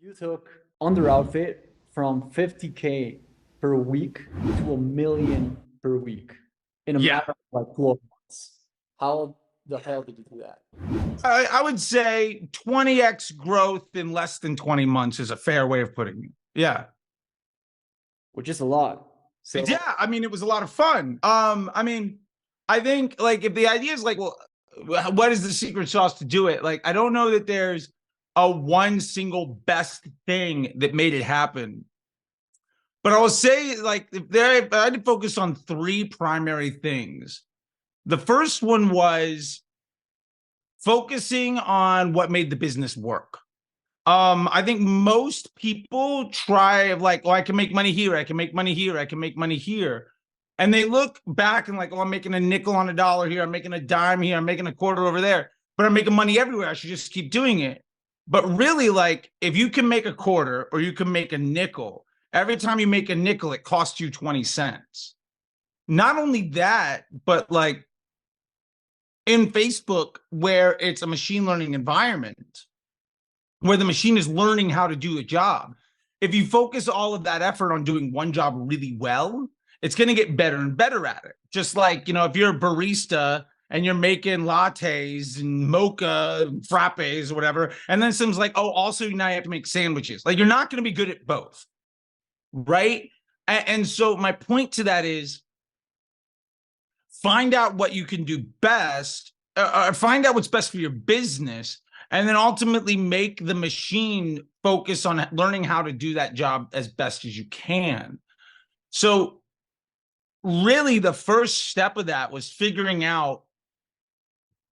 You took under outfit from 50K per week to 1 million per week in a Yeah, matter of like 12 months. How the hell did you do that? I would say 20x growth in less than 20 months is a fair way of putting it. Yeah. Which is a lot. So Yeah, I mean, it was a lot of fun. I think like if the idea is like, well, what is the secret sauce to do it? Like, I don't know that there's a one single best thing that made it happen. But I will say, like, if I had to focus on three primary things. The first one was focusing on what made the business work. I think most people try like, oh, I can make money here, I can make money here, I can make money here. And they look back and like, oh, I'm making a nickel on a dollar here, I'm making a dime here, I'm making a quarter over there, but I'm making money everywhere. I should just keep doing it. But really, like, if you can make a quarter or you can make a nickel, every time you make a nickel, it costs you 20 cents. Not only that, but like in Facebook, where it's a machine learning environment, where the machine is learning how to do a job. If you focus all of that effort on doing one job really well, it's going to get better and better at it. Just like, if you're a barista and you're making lattes and mocha and frappes or whatever, and then someone's like, oh, also now you have to make sandwiches. Like, you're not going to be good at both, right? And so my point to that is find out what you can do best, find out what's best for your business, and then ultimately make the machine focus on learning how to do that job as best as you can. So really the first step of that was figuring out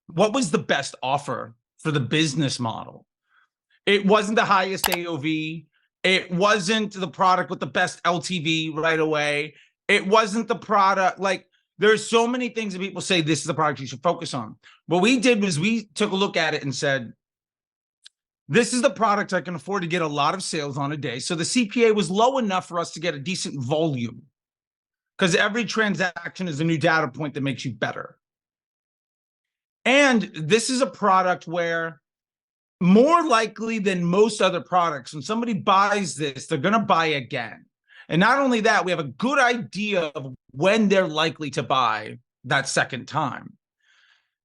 what was the best offer for the business model. It wasn't the highest AOV. It wasn't the product with the best LTV right away. It wasn't the product. Like, there's so many things that people say this is the product you should focus on. What we did was we took a look at it and said, this is the product I can afford to get a lot of sales on a day. So the CPA was low enough for us to get a decent volume, because every transaction is a new data point that makes you better. And this is a product where, more likely than most other products, when somebody buys this, they're going to buy again. And not only that, we have a good idea of when they're likely to buy that second time.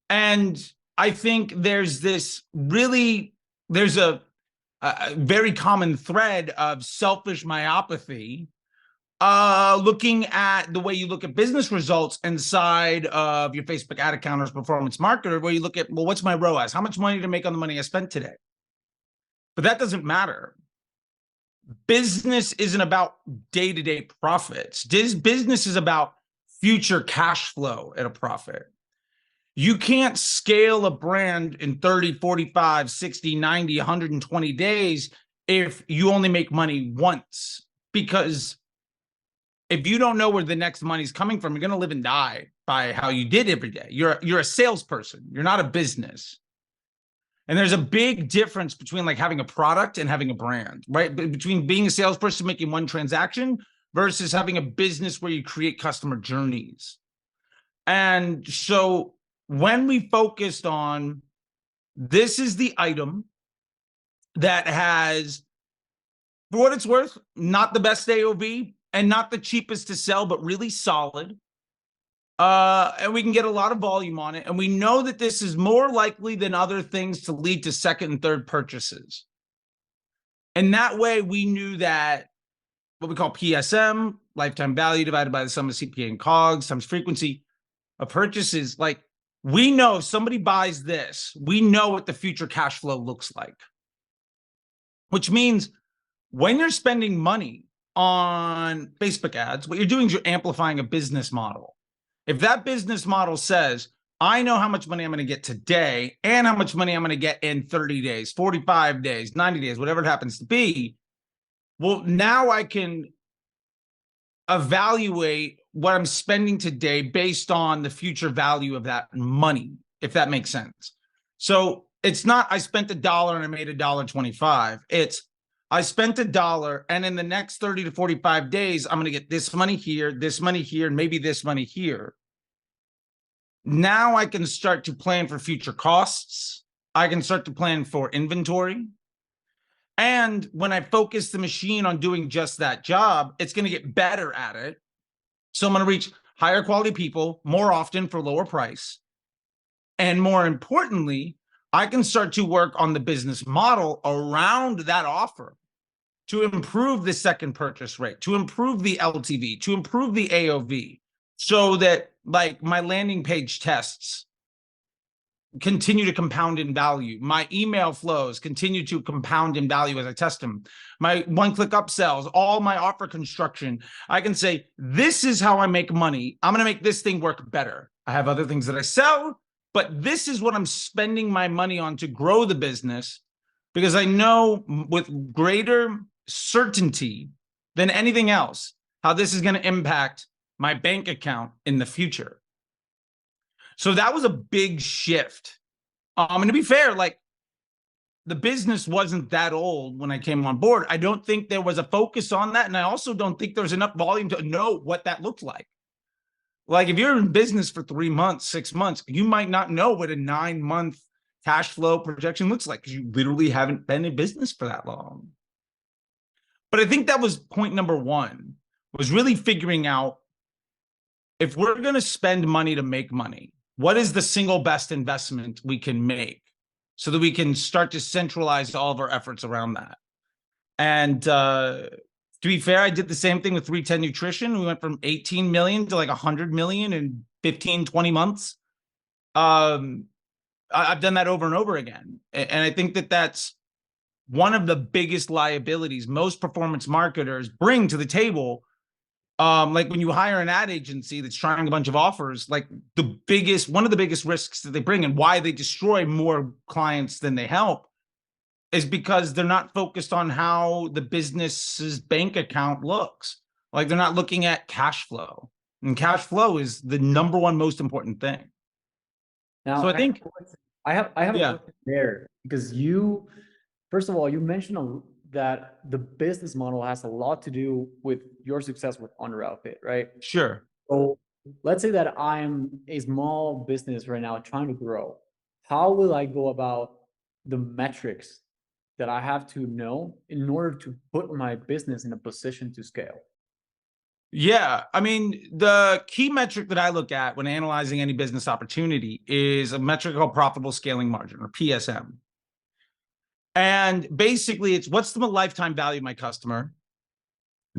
And I think there's a very common thread of selfish myopathy, looking at the way you look at business results inside of your Facebook ad account or performance marketer, where you look at, well, what's my ROAS? How much money to make on the money I spent today? But that doesn't matter. Business isn't about day-to-day profits. Business is about future cash flow at a profit. You can't scale a brand in 30, 45, 60, 90, 120 days if you only make money once. Because if you don't know where the next money's coming from, you're going to live and die by how you did every day. You're a salesperson. You're not a business. And there's a big difference between like having a product and having a brand, right? Between being a salesperson making one transaction versus having a business where you create customer journeys. And so when we focused on, this is the item that has, for what it's worth, not the best AOV and not the cheapest to sell, but really solid. And we can get a lot of volume on it. And we know that this is more likely than other things to lead to second and third purchases. And that way we knew that what we call PSM, lifetime value divided by the sum of CPA and COGS times frequency of purchases. Like, we know if somebody buys this, we know what the future cash flow looks like. Which means when you're spending money on Facebook ads, what you're doing is you're amplifying a business model. If that business model says, I know how much money I'm going to get today and how much money I'm going to get in 30 days, 45 days, 90 days, whatever it happens to be, well, now I can evaluate what I'm spending today based on the future value of that money, if that makes sense. So it's not I spent $1 and I made $1.25. It's I spent $1, and in the next 30 to 45 days, I'm going to get this money here, and maybe this money here. Now I can start to plan for future costs. I can start to plan for inventory. And when I focus the machine on doing just that job, it's going to get better at it. So I'm going to reach higher quality people more often for lower price. And more importantly, I can start to work on the business model around that offer to improve the second purchase rate, to improve the LTV, to improve the AOV, so that like my landing page tests continue to compound in value. My email flows continue to compound in value as I test them. My one-click upsells, all my offer construction, I can say, this is how I make money. I'm going to make this thing work better. I have other things that I sell, but this is what I'm spending my money on to grow the business, because I know with greater certainty than anything else how this is going to impact my bank account in the future. So that was a big shift. And to be fair, like the business wasn't that old when I came on board. I don't think there was a focus on that. And I also don't think there's enough volume to know what that looked like. Like if you're in business for 3 months, 6 months, you might not know what a 9-month cash flow projection looks like because you literally haven't been in business for that long. But I think that was point number one, was really figuring out if we're going to spend money to make money, what is the single best investment we can make so that we can start to centralize all of our efforts around that? And to be fair, I did the same thing with 310 Nutrition. We went from 18 million to like 100 million in 15, 20 months. I've done that over and over again. And I think that that's one of the biggest liabilities most performance marketers bring to the table. Like when you hire an ad agency that's trying a bunch of offers, like one of the biggest risks that they bring and why they destroy more clients than they help is because they're not focused on how the business's bank account looks. Like they're not looking at cash flow, and cash flow is the number one most important thing. Now, So I think, I have a yeah, question there, because first of all, you mentioned that the business model has a lot to do with your success with Under Outfit, right? sure. So let's say that I'm a small business right now trying to grow. How will I go about the metrics that I have to know in order to put my business in a position to scale? Yeah, I mean, the key metric that I look at when analyzing any business opportunity is a metric called profitable scaling margin, or PSM. And basically, it's what's the lifetime value of my customer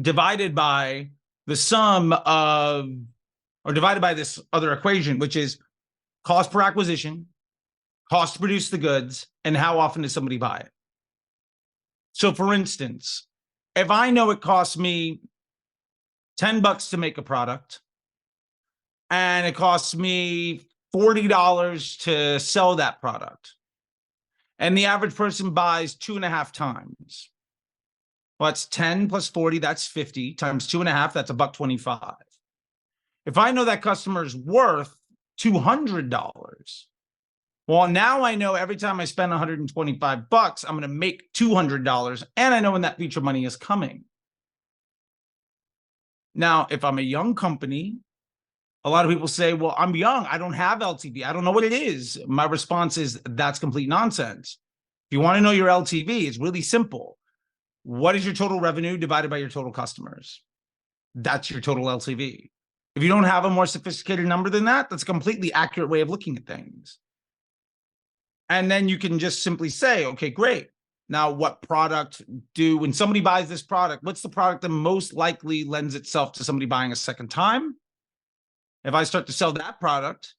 divided by the sum of, or divided by this other equation, which is cost per acquisition, cost to produce the goods, and how often does somebody buy it. So for instance, if I know it costs me $10 to make a product and it costs me $40 to sell that product, and the average person buys 2.5 times, well, that's 10 plus 40, that's 50 times 2.5, that's $1.25. If I know that customer is worth $200, well, now I know every time I spend $125, I'm going to make $200, and I know when that future money is coming. Now, if I'm a young company, a lot of people say, well, I'm young, I don't have LTV, I don't know what it is. My response is, that's complete nonsense. If you want to know your LTV, it's really simple. What is your total revenue divided by your total customers? That's your total LTV. If you don't have a more sophisticated number than that, that's a completely accurate way of looking at things. And then you can just simply say, okay, great. Now, what product when somebody buys this product, what's the product that most likely lends itself to somebody buying a second time? If I start to sell that product,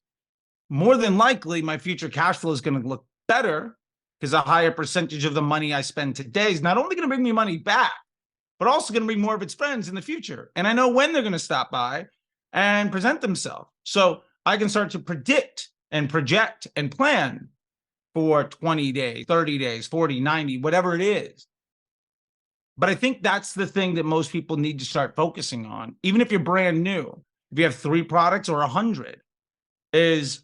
more than likely my future cash flow is going to look better, because a higher percentage of the money I spend today is not only going to bring me money back, but also going to bring more of its friends in the future. And I know when they're going to stop by and present themselves. So I can start to predict and project and plan for 20 days, 30 days, 40, 90, whatever it is. But I think that's the thing that most people need to start focusing on, even if you're brand new. If you have 3 products or 100, is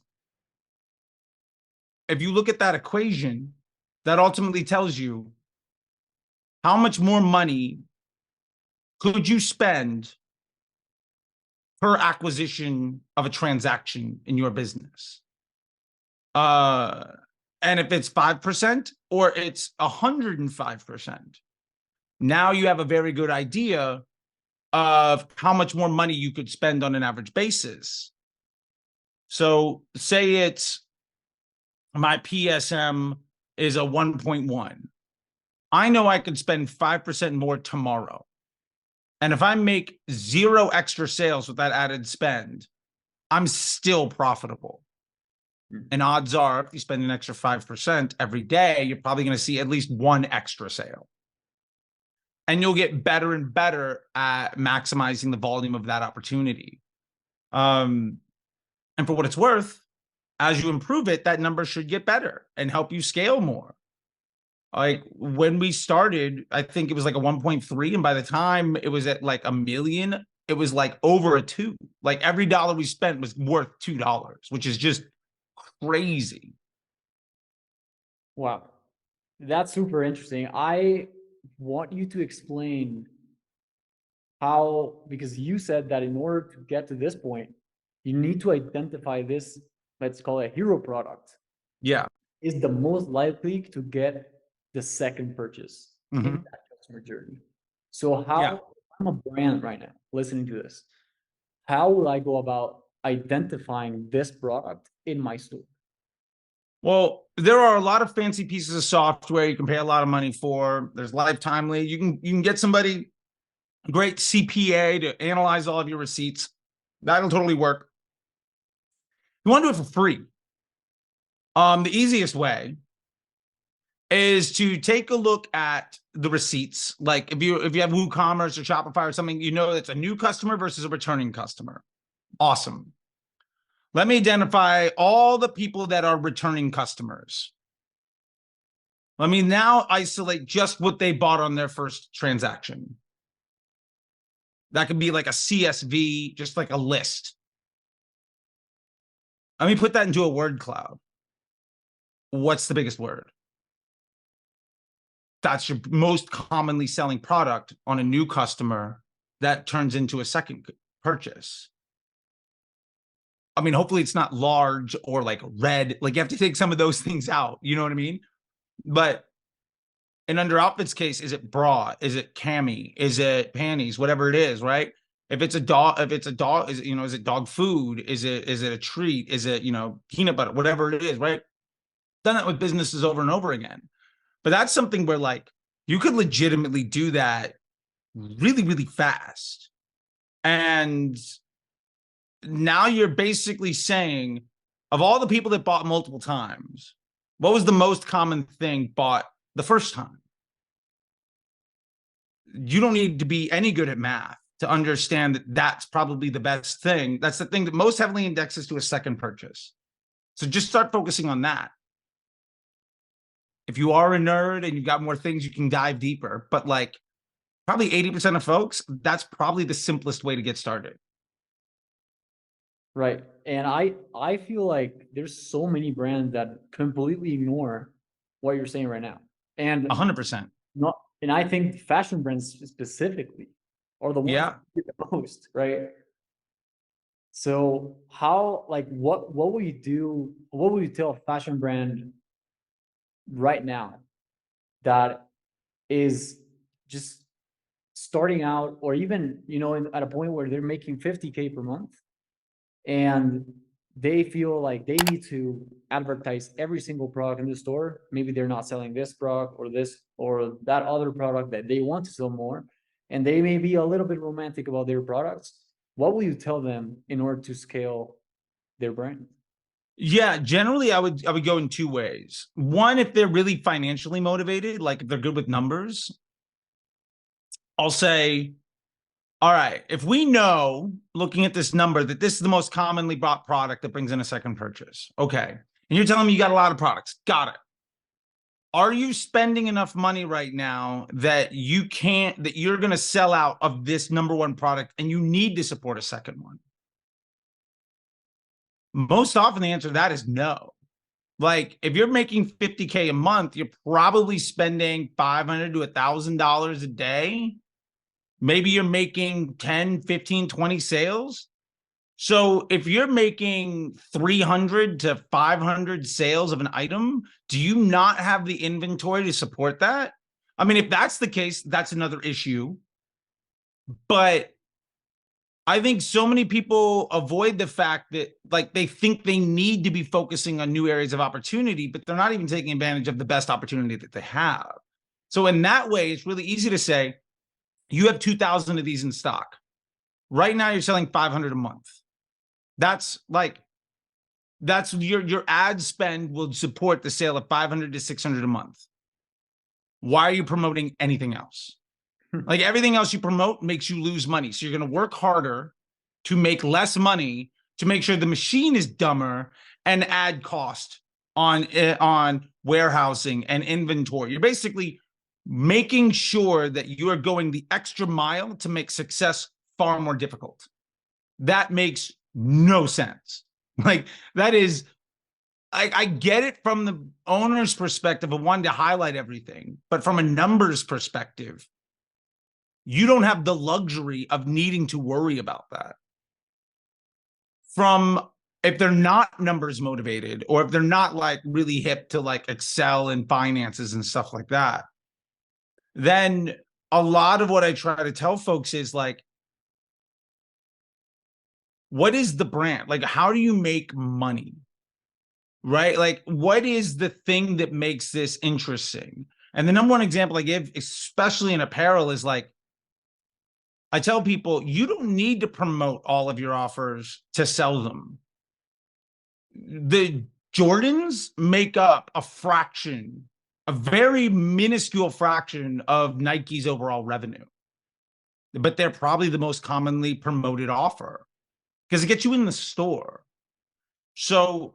if you look at that equation, that ultimately tells you how much more money could you spend per acquisition of a transaction in your business. And if it's 5% or it's 105%, now you have a very good idea of how much more money you could spend on an average basis. So say it's my PSM is a 1.1. I know I could spend 5% more tomorrow. And if I make 0 extra sales with that added spend, I'm still profitable. And odds are, if you spend an extra 5% every day, you're probably going to see at least 1 extra sale. And you'll get better and better at maximizing the volume of that opportunity. And for what it's worth, as you improve it, that number should get better and help you scale more. Like when we started, I think it was like a 1.3. And by the time it was at like 1 million, it was like over a 2. Like every dollar we spent was worth $2, which is just crazy. Wow. That's super interesting. I want you to explain how, because you said that in order to get to this point, you need to identify this, let's call it a hero product, Yeah. is the most likely to get the second purchase in Mhm. that customer journey. So how, Yeah. I'm a brand right now listening to this, how will I go about identifying this product in my store? Well, there are a lot of fancy pieces of software you can pay a lot of money for. There's Lifetimely. You can get somebody, great CPA, to analyze all of your receipts. That'll totally work. You want to do it for free. The easiest way is to take a look at the receipts. Like if you have WooCommerce or Shopify or something, you know that's a new customer versus a returning customer. Awesome. Let me identify all the people that are returning customers. Let me now isolate just what they bought on their first transaction. That could be like a CSV, just like a list. Let me put that into a word cloud. What's the biggest word? That's your most commonly selling product on a new customer that turns into a second purchase. I mean, hopefully it's not large or like red. Like you have to take some of those things out. You know what I mean? But in Under Outfit's case, is it bra? Is it cami? Is it panties? Whatever it is, right? If it's a dog, is it, is it dog food? Is it a treat? Is it, peanut butter? Whatever it is, right? Done that with businesses over and over again. But that's something where like you could legitimately do that really, really fast. And now you're basically saying, of all the people that bought multiple times, what was the most common thing bought the first time? You don't need to be any good at math to understand that that's probably the best thing. That's the thing that most heavily indexes to a second purchase. So just start focusing on that. If you are a nerd and you've got more things, you can dive deeper. But like probably 80% of folks, that's probably the simplest way to get started. Right. And I feel like there's so many brands that completely ignore what you're saying right now. And 100%. not, and I think fashion brands specifically are the ones Yeah. that do it the most, right? So how, like, what will you do? What will you tell a fashion brand right now that is just starting out, or even, at a point where they're making 50K per month, and they feel like they need to advertise every single product in the store? Maybe they're not selling this product or this or that other product that they want to sell more, and they may be a little bit romantic about their products. What will you tell them in order to scale their brand? Yeah, generally I would go in 2 ways. One, if they're really financially motivated, like if they're good with numbers, I'll say, all right, if we know looking at this number that this is the most commonly bought product that brings in a second purchase. Okay. And you're telling me you got a lot of products. Got it. Are you spending enough money right now that you're going to sell out of this number one product and you need to support a second one? Most often the answer to that is no. Like if you're making 50K a month, you're probably spending $500 to $1,000 a day. Maybe you're making 10, 15, 20 sales. So if you're making 300 to 500 sales of an item, do you not have the inventory to support that? I mean, if that's the case, that's another issue. But I think so many people avoid the fact that, like, they think they need to be focusing on new areas of opportunity, but they're not even taking advantage of the best opportunity that they have. So in that way, it's really easy to say, you have 2,000 of these in stock. Right now, you're selling 500 a month. That's like, that's your ad spend will support the sale of 500 to 600 a month. Why are you promoting anything else? Like, everything else you promote makes you lose money. So you're going to work harder to make less money to make sure the machine is dumber and add cost on warehousing and inventory. You're basically making sure that you are going the extra mile to make success far more difficult. That makes no sense. Like, that is, I get it from the owner's perspective of wanting to highlight everything, but from a numbers perspective, you don't have the luxury of needing to worry about that. From, if they're not numbers motivated, or if they're not like really hip to like Excel and finances and stuff like that, then a lot of what I try to tell folks is like, what is the brand? Like, how do you make money? Right? Like, what is the thing that makes this interesting? And the number one example I give, especially in apparel, is like, I tell people, you don't need to promote all of your offers to sell them. The Jordans make up a fraction, a very minuscule fraction of Nike's overall revenue, but they're probably the most commonly promoted offer because it gets you in the store. So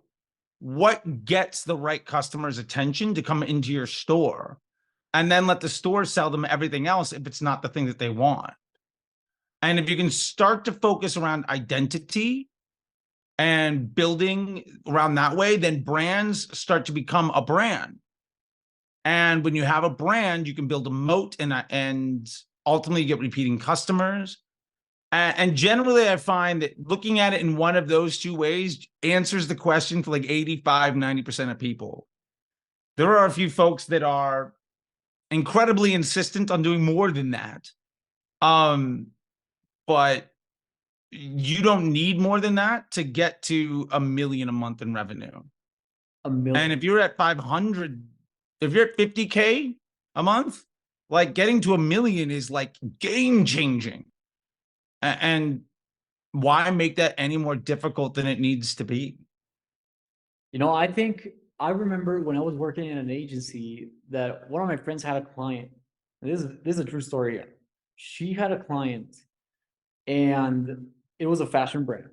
what gets the right customer's attention to come into your store, and then let the store sell them everything else if it's not the thing that they want? And if you can start to focus around identity and building around that way, then brands start to become a brand. And when you have a brand, you can build a moat, and ultimately you get repeating customers. And generally, I find that looking at it in one of those two ways answers the question for like 85, 90% of people. There are a few folks that are incredibly insistent on doing more than that. But you don't need more than that to get to $1 million a month in revenue. A And million. if you're at 500, if you're at 50K a month, like, getting to $1 million is like game changing. And why make that any more difficult than it needs to be? I think I remember when I was working in an agency that one of my friends had a client. This is a true story. She had a client, and it was a fashion brand.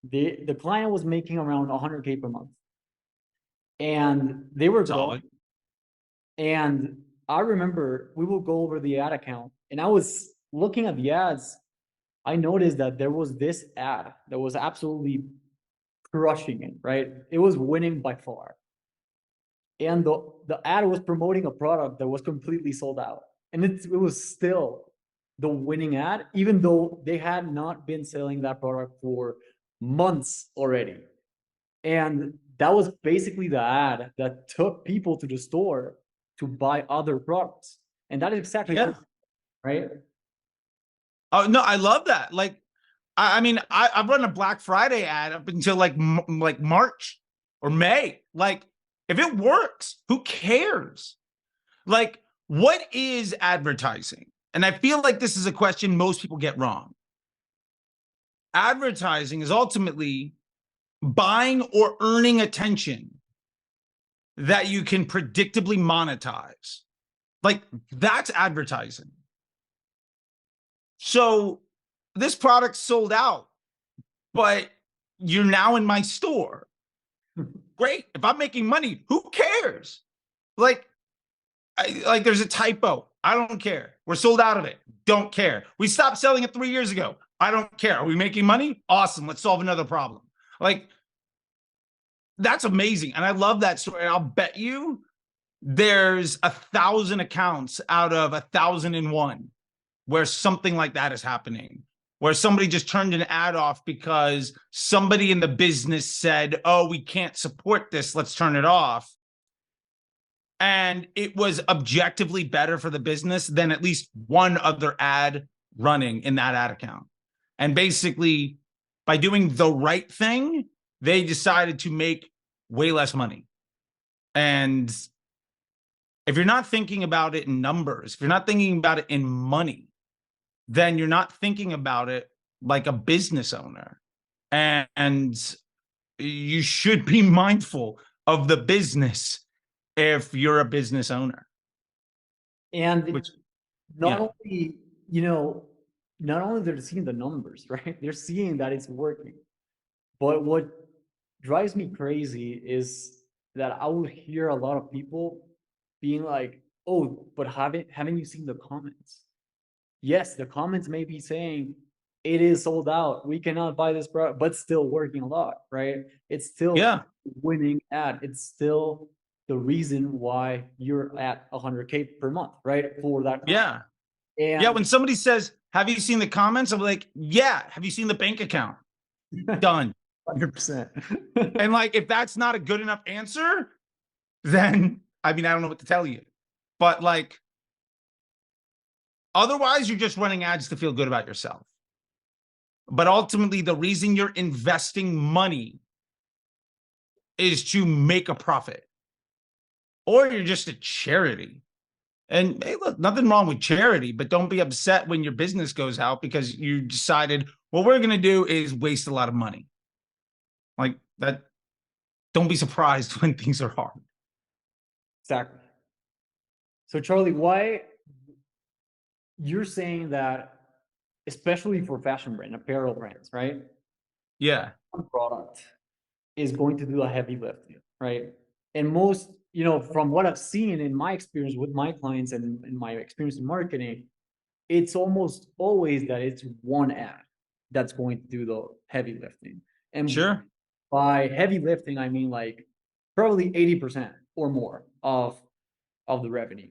The client was making around 100K per month, and they were growing. Solid. And I remember we will go over the ad account, and I was looking at the ads. I noticed that there was this ad that was absolutely crushing it, right? It was winning by far. And the ad was promoting a product that was completely sold out. And it was still the winning ad, even though they had not been selling that product for months already. And that was basically the ad that took people to the store to buy other products. And that is exactly Yeah. right. Oh no, I love that. Like, I mean, I've run a Black Friday ad up until like March or May. Like, if it works, who cares? Like, what is advertising? And I feel like this is a question most people get wrong. Advertising is ultimately buying or earning attention that you can predictably monetize. Like, that's advertising. So this product sold out, but you're now in my store. Great. If I'm making money, who cares? Like, like, there's a typo. I don't care. We're sold out of it. Don't care. We stopped selling it 3 years ago. I don't care. Are we making money? Awesome. Let's solve another problem. Like, that's amazing. And I love that story. I'll bet you there's 1,000 accounts out of 1,001 where something like that is happening, where somebody just turned an ad off because somebody in the business said, oh, we can't support this, let's turn it off. And it was objectively better for the business than at least one other ad running in that ad account. And basically, by doing the right thing, they decided to make way less money. And if you're not thinking about it in numbers, if you're not thinking about it in money, then you're not thinking about it like a business owner. And you should be mindful of the business if you're a business owner. And Which, not yeah, only, you know, not only they're seeing the numbers, right? They're seeing that it's working. But what drives me crazy is that I will hear a lot of people being like, "Oh, but haven't you seen the comments?" Yes, the comments may be saying it is sold out. We cannot buy this product, but still working a lot, right? It's still yeah, winning ad. It's still the reason why you're at 100K per month, right? For that product. yeah. Yeah, And when somebody says, have you seen the comments? I'm like, yeah. Have you seen the bank account? Done. 100%. And like, if that's not a good enough answer, then I mean, I don't know what to tell you. But like, otherwise, you're just running ads to feel good about yourself. But ultimately, the reason you're investing money is to make a profit, or you're just a charity. And hey, look, nothing wrong with charity, but don't be upset when your business goes out because you decided what we're going to do is waste a lot of money. Like that, don't be surprised when things are hard. Exactly. So Charlie, why you're saying that, especially for fashion brand, apparel brands, right? Yeah, One product is going to do a heavy lifting, right? And most, from what I've seen in my experience with my clients and in my experience in marketing, it's almost always that it's one ad that's going to do the heavy lifting. And sure. by heavy lifting, I mean like probably 80% or more of the revenue.